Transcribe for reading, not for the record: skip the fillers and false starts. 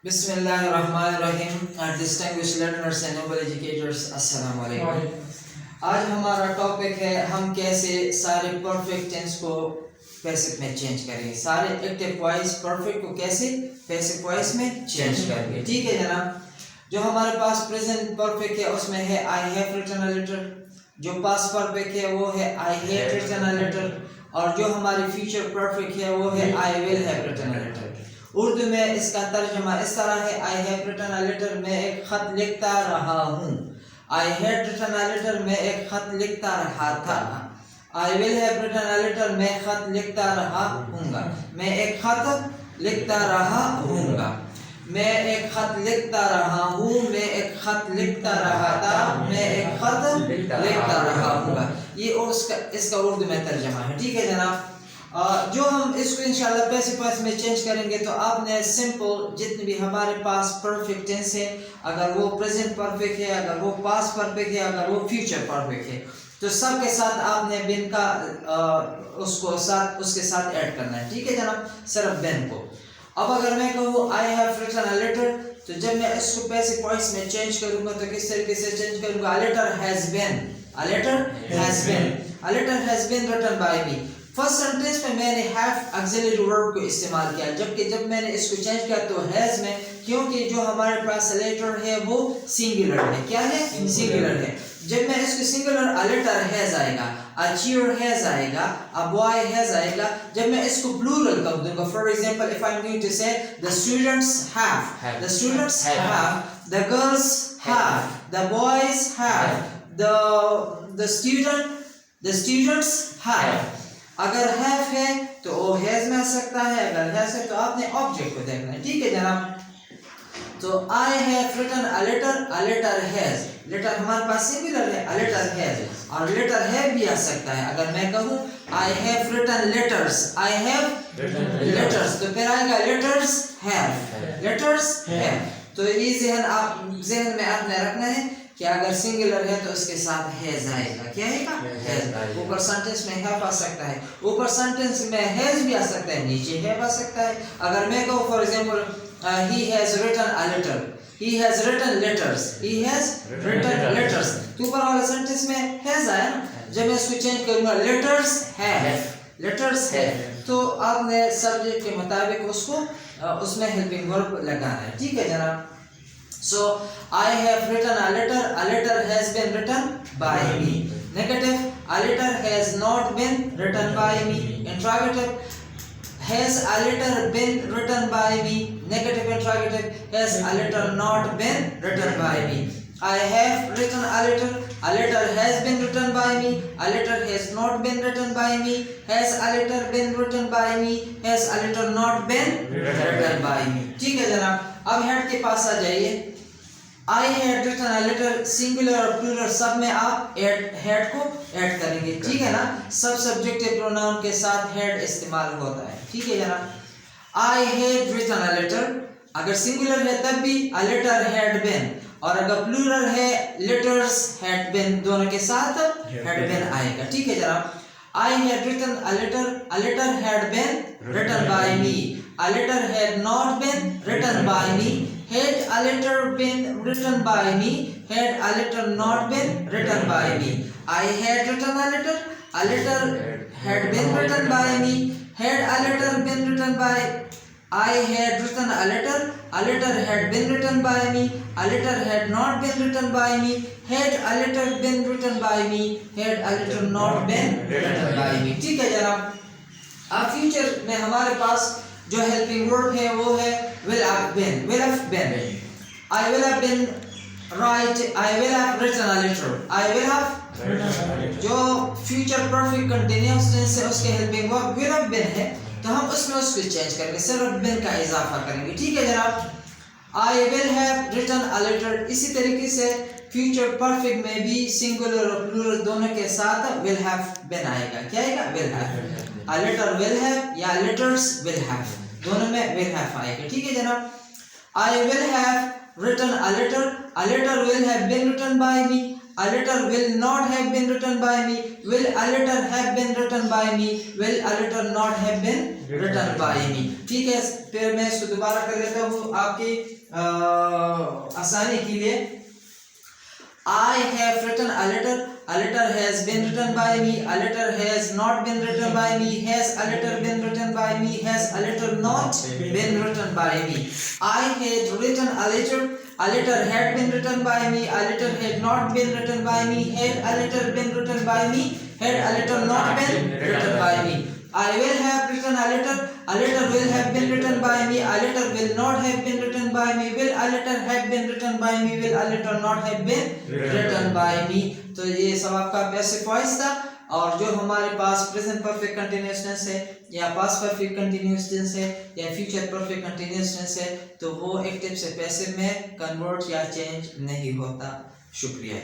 बिस्मिल्लाहिर्रहमानिर्रहीम। Distinguished learners and noble educators, अस्सलाम वालेकुम। आज हमारा टॉपिक है हम कैसे सारे परफेक्ट टेंस को पैसिव में चेंज करेंगे, सारे एक्टिव वॉइस परफेक्ट को कैसे पैसिव वॉइस में चेंज करेंगे। ठीक है जनाब। जो हमारे पास प्रेजेंट परफेक्ट है उसमें है I have written a letter, जो पास्ट परफेक्ट है वो है I have written a letter, और जो हमारी फ्यूचर परफेक्ट है वो है I will have written a letter. Urdu में इसका तर्जुमा इस तरह है, I have written a letter, मैं एक खत लिखता रहा हूँ। I had written a letter, मैं एक खत लिखता रहा था। I will have written a letter, मैं खत लिखता रहा हूँगा। मैं एक खत लिखता रहा हूँगा। मैं एक खत लिखता रहा हूँ, मैं एक खत लिखता रहा था, मैं एक खत लिखता रहा हूँगा। ये इसका उर्दू में तर्जुमा है। ठीक है जनाब। जो हम इसको इंशाल्लाह पैसिव वॉइस में चेंज करेंगे तो आपने सिंपल जितने भी हमारे पास परफेक्ट टेंस है, अगर वो प्रेजेंट परफेक्ट है, अगर वो पास्ट परफेक्ट है, अगर वो फ्यूचर परफेक्ट है, तो सब के साथ आपने बिन का उसके साथ ऐड करना है। ठीक है जनाब, सिर्फ बिन को। अब अगर मैं कहूँ I have written a letter, तो जब मैं इसको पैसिव वॉइस में चेंज करूंगा तो किस तरीके से चेंज करूंगा? A letter has been, a letter has been, a letter has been written by me. First sentence में मैंने हैव ऑक्सिलरी वर्ब को इस्तेमाल किया, जबकि जब मैंने इसको चेंज किया तो हैज में, क्योंकि जो हमारे पास लेटर है वो सिंगुलर है। क्या है? सिंगुलर है। जब मैं इसको सिंगुलर अ लेटर हैज आएगा, अ चेयर हैज आएगा, अ बॉय हैज आएगा। जब मैं इसको प्लूरल कर दूंगा, for example if I am going to say the students have, the students have, the girls have, the boys have, the students have. अगर have है तो वो हैज में आ सकता है, अगर हैज है तो आपने ऑब्जेक्ट को देखना है। ठीक है जनाब। तो I have written a letter, a letter has, letter हमारे पास सिंगुलर है, अ लेटर हैज, और लेटर हैव भी आ सकता है। अगर मैं कहूँ I have written letters, I have letters, तो फिर आएगा लेटर्स हैव, लेटर्स हैव। तो ये जहन में आपने रखना है कि अगर सिंगुलर है तो उसके साथ हैज आएगा। क्या आएगा? हैज। ऊपर सेंटेंस में हैव आ सकता है, ऊपर सेंटेंस में हैज भी आ सकता है, नीचे हैव आ सकता है। अगर मैं कहूँ for example he has written a letter, he has written letters, he has written letters, तो ऊपर वाला सेंटेंस में हैज आया ना। जब मैं इसको चेंज करूंगा लेटर्स हैव, लेटर्स हैव, तो आपने सब्जेक्ट के मुताबिक उसको उसमें हेल्पिंग वर्ब लगाना है। ठीक है जनाब। So I have written a letter, a letter has been written by me. Negative, a letter has not been written by me. Interrogative, has a letter been written by me? Negative interrogative, has a letter not been written by me? I have written a letter has been written by me, a letter has not been written by me, has a letter been written by me, has a letter not been written by me. ठीक है जनाब। अब head के पास आ जाइए। I had written a letter, singular और plural सब में आप हेड को ऐड करेंगे। ठीक है ना। सब सब्जेक्टिव प्रोनाउन के साथ हेड इस्तेमाल होता है। ठीक है जनाब। I had written a letter, अगर सिंगुलर है तब भी अ लेटर हैड बीन, और अगर प्लूरल है लेटर्स हैड बीन, दोनों के साथ हैड बीन आएगा। ठीक है जनाब। I had written a letter had been written by me, a letter had not been written by me, had a letter been written by me, had a letter not been written by me. I had written a letter had been written by me, had a letter been written by, I had written a letter had been written by me, a letter had not been written by me, had a letter been written by me, had a letter not been written by me. ठीक है जनाब। अब future में हमारे पास जो helping verb है वो है will have been, will have been। I will have been I will have written a letter, I will have, जो फ्यूचर परफेक्ट कंटिन्यूअस टेंस है उसके helping verb will have been है, तो हम उसमें उसको चेंज करके सिर्फ बिन का इजाफा करेंगे। ठीक है जनाब। I will have written a letter, इसी तरीके से फ्यूचर परफेक्ट में भी सिंगुलर और प्लूरल दोनों के साथ विल हैव बिन आएगा। क्या आएगा? Will have. A letter will have या लेटर्स विल हैव, दोनों में विल हैव आएगा। ठीक है जनाब। I will have written a letter will have been written by me, A letter will not have been written by me. Will a letter have been written by me? Will a letter not have been written by me? ठीक है, फिर मैं इसको दोबारा कर लेता हूँ आपकी आसानी के लिए. I have written a letter. A letter has been written by me. A letter has not been written by me. Has a letter been written by me? Has a letter not been written by me? I had written a letter. A letter had been written by me. A letter had not been written by me. Had a letter been written by me? Had a letter not been written by me? I will have written a letter. A letter will have been written by me. A letter will not have been written by me. Will a letter have been written by me? Will a letter not have been written by me? तो ये सब आपका passive voice था. और जो हमारे पास present perfect continuous tense है या पास्ट परफेक्ट कंटीन्यूअस टेंस है या फ्यूचर परफेक्ट कंटीन्यूअस टेंस है तो वो एक्टिव से पैसिव में कन्वर्ट या चेंज नहीं होता. शुक्रिया.